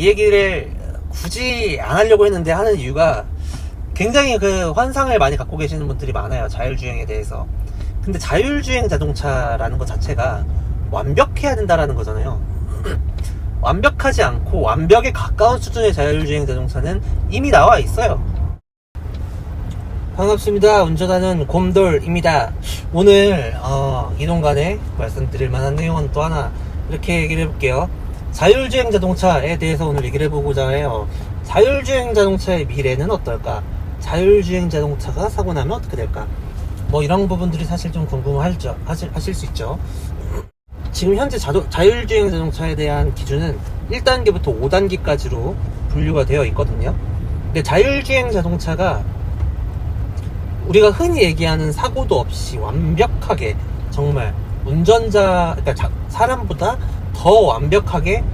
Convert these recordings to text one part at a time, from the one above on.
이 얘기를 굳이 안 하려고 했는데 하는 이유가 굉장히 그 환상을 많이 갖고 계시는 분들이 많아요. 자율주행에 대해서. 근데 자율주행 자동차라는 것 자체가 완벽해야 된다라는 거잖아요. 완벽하지 않고 완벽에 가까운 수준의 자율주행 자동차는 이미 나와 있어요. 반갑습니다. 운전하는 곰돌입니다. 오늘 이동간에 말씀드릴 만한 내용은 또 하나 이렇게 얘기를 해볼게요. 자율주행 자동차에 대해서 오늘 얘기를 해보고자 해요. 자율주행 자동차의 미래는 어떨까? 자율주행 자동차가 사고 나면 어떻게 될까? 뭐 이런 부분들이 사실 좀 하실 수 있죠. 지금 현재 자율주행 자동차에 대한 기준은 1단계부터 5단계까지로 분류가 되어 있거든요. 근데 자율주행 자동차가 우리가 흔히 얘기하는 사고도 없이 완벽하게 정말 그러니까 사람보다 더 완벽하게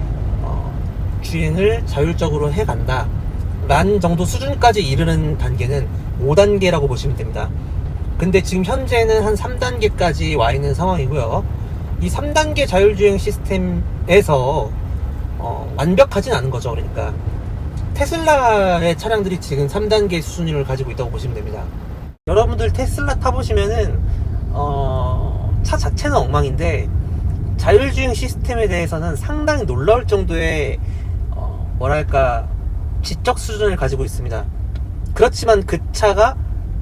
주행을 자율적으로 해간다 라는 정도 수준까지 이르는 단계는 5단계라고 보시면 됩니다. 근데 지금 현재는 한 3단계까지 와 있는 상황이고요. 이 3단계 자율주행 시스템에서 완벽하진 않은 거죠. 그러니까 테슬라의 차량들이 지금 3단계 수준을 가지고 있다고 보시면 됩니다. 여러분들 테슬라 타보시면은 차 자체는 엉망인데 자율주행 시스템에 대해서는 상당히 놀라울 정도의 뭐랄까 지적 수준을 가지고 있습니다. 그렇지만 그 차가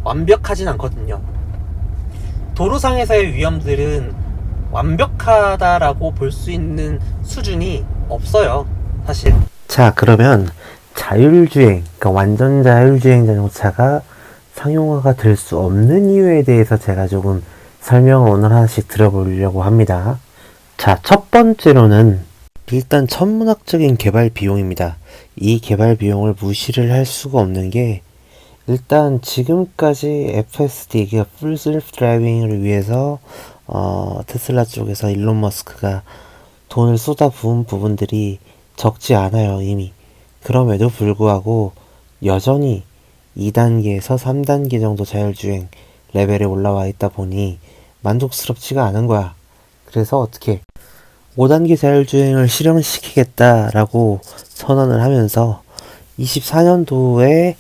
완벽하진 않거든요. 도로상에서의 위험들은 완벽하다라고 볼 수 있는 수준이 없어요, 사실. 자, 그러면 자율주행, 그러니까 완전 자율주행 자동차가 상용화가 될 수 없는 이유에 대해서 제가 조금 설명을 오늘 하나씩 들어보려고 합니다. 자, 첫 번째로는 일단 천문학적인 개발 비용입니다. 이 개발 비용을 무시를 할 수가 없는 게 일단 지금까지 FSD, 그러니까 풀 셀프 드라이빙을 위해서 테슬라 쪽에서 일론 머스크가 돈을 쏟아부은 부분들이 적지 않아요, 이미. 그럼에도 불구하고 여전히 2단계에서 3단계 정도 자율주행 레벨에 올라와 있다 보니 만족스럽지가 않은 거야. 그래서 어떻게 5단계 자율주행을 실현시키겠다라고 선언을 하면서 24년도에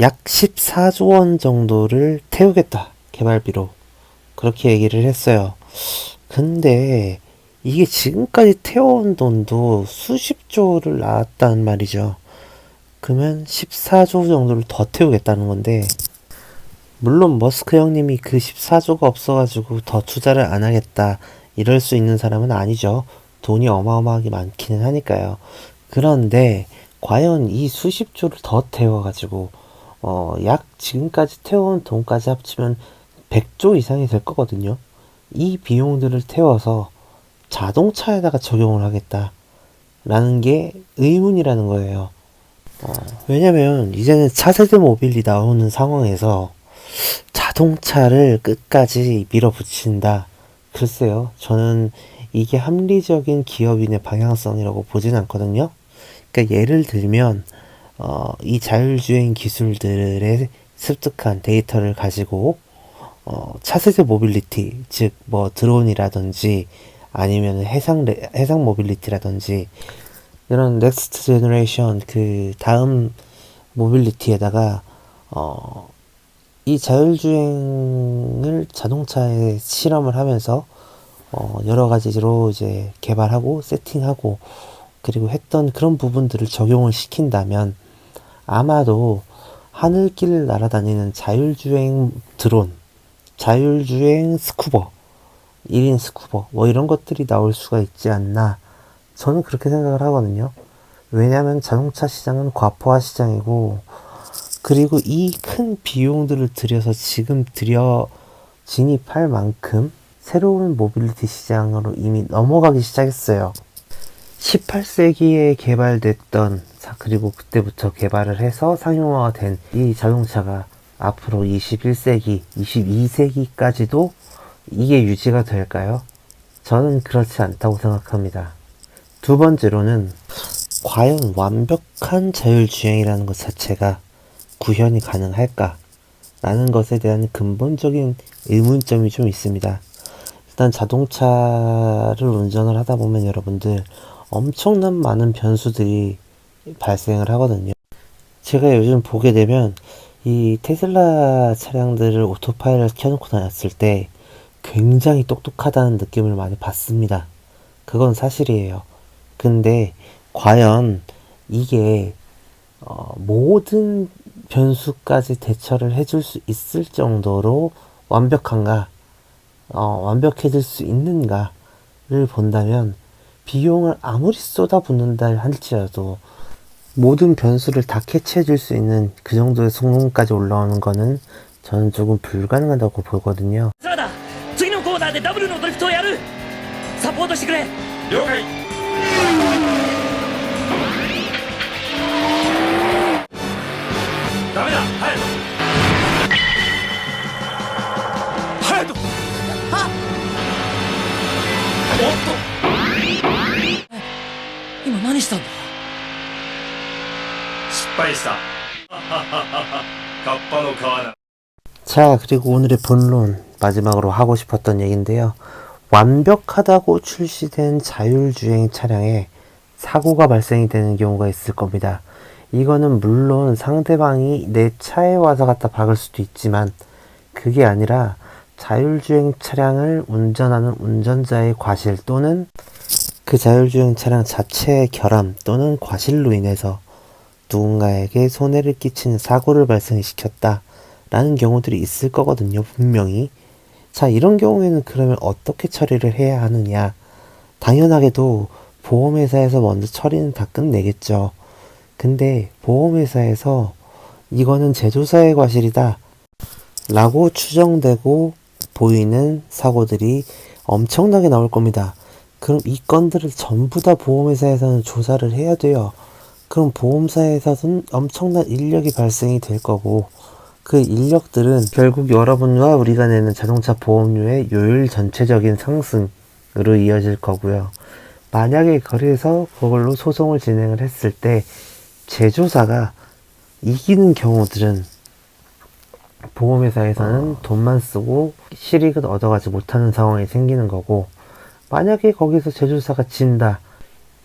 약 14조 원 정도를 태우겠다, 개발비로. 그렇게 얘기를 했어요. 근데 이게 지금까지 태워온 돈도 수십조를 나왔단 말이죠. 그러면 14조 정도를 더 태우겠다는 건데, 물론 머스크 형님이 그 14조가 없어가지고 더 투자를 안 하겠다 이럴 수 있는 사람은 아니죠. 돈이 어마어마하게 많기는 하니까요. 그런데 과연 이 수십조를 더 태워가지고 약 지금까지 태워온 돈까지 합치면 100조 이상이 될 거거든요. 이 비용들을 태워서 자동차에다가 적용을 하겠다라는 게 의문이라는 거예요. 왜냐면 이제는 차세대 모빌이 나오는 상황에서 자동차를 끝까지 밀어붙인다. 글쎄요, 저는 이게 합리적인 기업인의 방향성이라고 보진 않거든요. 그러니까 예를 들면 이 자율주행 기술들의 습득한 데이터를 가지고 차세대 모빌리티, 즉 뭐 드론이라든지 아니면 해상 모빌리티라든지 이런 넥스트 제너레이션 그 다음 모빌리티에다가 이 자율주행을 자동차에 실험을 하면서 여러 가지로 이제 개발하고 세팅하고 그리고 했던 그런 부분들을 적용을 시킨다면 아마도 하늘길을 날아다니는 자율주행 드론, 자율주행 스쿠버, 1인 스쿠버 뭐 이런 것들이 나올 수가 있지 않나, 저는 그렇게 생각을 하거든요. 왜냐하면 자동차 시장은 과포화 시장이고, 그리고 이 큰 비용들을 들여서 지금 진입할 만큼 새로운 모빌리티 시장으로 이미 넘어가기 시작했어요. 18세기에 개발됐던, 그리고 그때부터 개발을 해서 상용화가 된 이 자동차가 앞으로 21세기, 22세기까지도 이게 유지가 될까요? 저는 그렇지 않다고 생각합니다. 두 번째로는 과연 완벽한 자율주행이라는 것 자체가 구현이 가능할까? 라는 것에 대한 근본적인 의문점이 좀 있습니다. 일단 자동차를 운전을 하다 보면 여러분들 엄청난 많은 변수들이 발생을 하거든요. 제가 요즘 보게 되면 이 테슬라 차량들을 오토파일럿 켜놓고 다녔을 때 굉장히 똑똑하다는 느낌을 많이 받습니다. 그건 사실이에요. 근데 과연 이게 모든 변수까지 대처를 해줄 수 있을 정도로 완벽한가, 완벽해질 수 있는가를 본다면 비용을 아무리 쏟아붓는다 할지라도 모든 변수를 다 캐치해줄 수 있는 그 정도의 성능까지 올라오는 거는 저는 조금 불가능하다고 보거든요. サラダ次のコーナーでダブルのドリフトをやるサポートしてくれ了解ダメだ隼人隼人あおっと今何したんだ失敗したカッパの皮な 자, 그리고 오늘의 본론 마지막으로 하고 싶었던 얘기인데요. 완벽하다고 출시된 자율주행 차량에 사고가 발생이 되는 경우가 있을 겁니다. 이거는 물론 상대방이 내 차에 와서 갖다 박을 수도 있지만 그게 아니라 자율주행 차량을 운전하는 운전자의 과실 또는 그 자율주행 차량 자체의 결함 또는 과실로 인해서 누군가에게 손해를 끼치는 사고를 발생시켰다 라는 경우들이 있을 거거든요, 분명히. 자, 이런 경우에는 그러면 어떻게 처리를 해야 하느냐? 당연하게도 보험회사에서 먼저 처리는 다 끝내겠죠. 근데 보험회사에서 이거는 제조사의 과실이다 라고 추정되고 보이는 사고들이 엄청나게 나올 겁니다. 그럼 이 건들을 전부 다 보험회사에서는 조사를 해야 돼요. 그럼 보험사에서는 엄청난 인력이 발생이 될 거고 그 인력들은 결국 여러분과 우리가 내는 자동차 보험료의 요율 전체적인 상승으로 이어질 거고요. 만약에 그래서 그걸로 소송을 진행을 했을 때 제조사가 이기는 경우들은 보험회사에서는 돈만 쓰고 실익은 얻어가지 못하는 상황이 생기는 거고 만약에 거기서 제조사가 진다.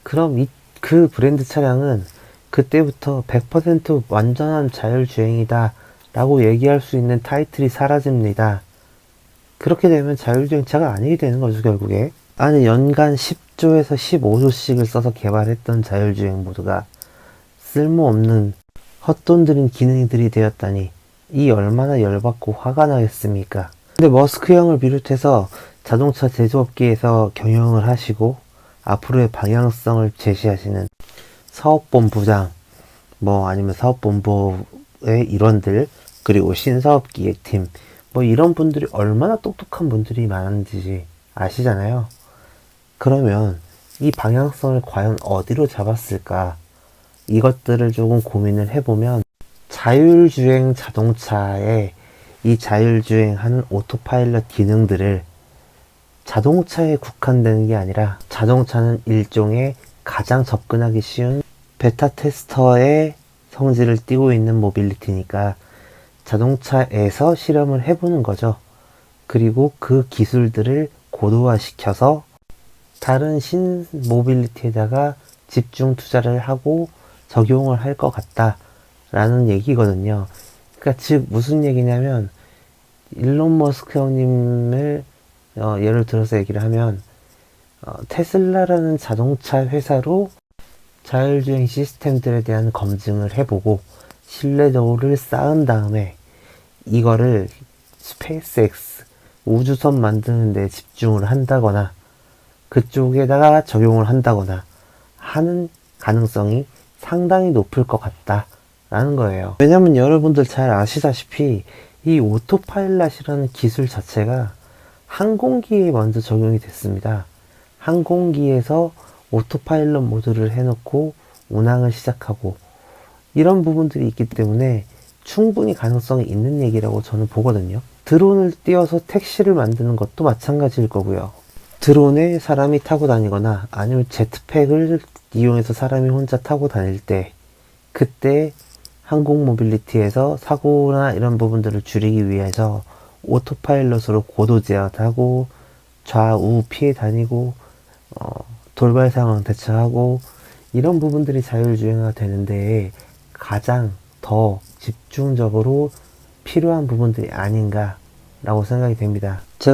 그럼 그 브랜드 차량은 그때부터 100% 완전한 자율주행이다 라고 얘기할 수 있는 타이틀이 사라집니다. 그렇게 되면 자율주행차가 아니게 되는 거죠, 결국에. 아니, 연간 10조에서 15조씩을 써서 개발했던 자율주행 모드가 쓸모없는 헛돈 들인 기능들이 되었다니 이 얼마나 열받고 화가 나겠습니까? 근데 머스크 형을 비롯해서 자동차 제조업계에서 경영을 하시고 앞으로의 방향성을 제시하시는 사업본부장, 아니면 사업본부의 일원들, 그리고 신사업기획팀, 이런 분들이 얼마나 똑똑한 분들이 많은지 아시잖아요. 그러면 이 방향성을 과연 어디로 잡았을까? 이것들을 조금 고민을 해보면 자율주행 자동차에 이 자율주행하는 오토파일럿 기능들을 자동차에 국한되는 게 아니라 자동차는 일종의 가장 접근하기 쉬운 베타 테스터의 성질을 띠고 있는 모빌리티니까 자동차에서 실험을 해보는 거죠. 그리고 그 기술들을 고도화시켜서 다른 신모빌리티에다가 집중 투자를 하고 적용을 할 것 같다 라는 얘기거든요. 그러니까 즉 무슨 얘기냐면 일론 머스크 형님을 예를 들어서 얘기를 하면 테슬라라는 자동차 회사로 자율주행 시스템들에 대한 검증을 해보고 신뢰도를 쌓은 다음에 이거를 스페이스X 우주선 만드는 데 집중을 한다거나 그쪽에다가 적용을 한다거나 하는 가능성이 상당히 높을 것 같다 라는 거예요. 왜냐면 여러분들 잘 아시다시피 이 오토파일럿이라는 기술 자체가 항공기에 먼저 적용이 됐습니다. 항공기에서 오토파일럿 모드를 해놓고 운항을 시작하고 이런 부분들이 있기 때문에 충분히 가능성이 있는 얘기라고 저는 보거든요. 드론을 띄워서 택시를 만드는 것도 마찬가지일 거고요. 드론에 사람이 타고 다니거나 아니면 제트팩을 이용해서 사람이 혼자 타고 다닐 때 그때 항공 모빌리티에서 사고나 이런 부분들을 줄이기 위해서 오토파일럿으로 고도 제어하고 좌우 피해 다니고 돌발 상황 대처하고 이런 부분들이 자율주행화가 되는데 가장 더 집중적으로 필요한 부분들이 아닌가 라고 생각이 됩니다. 제가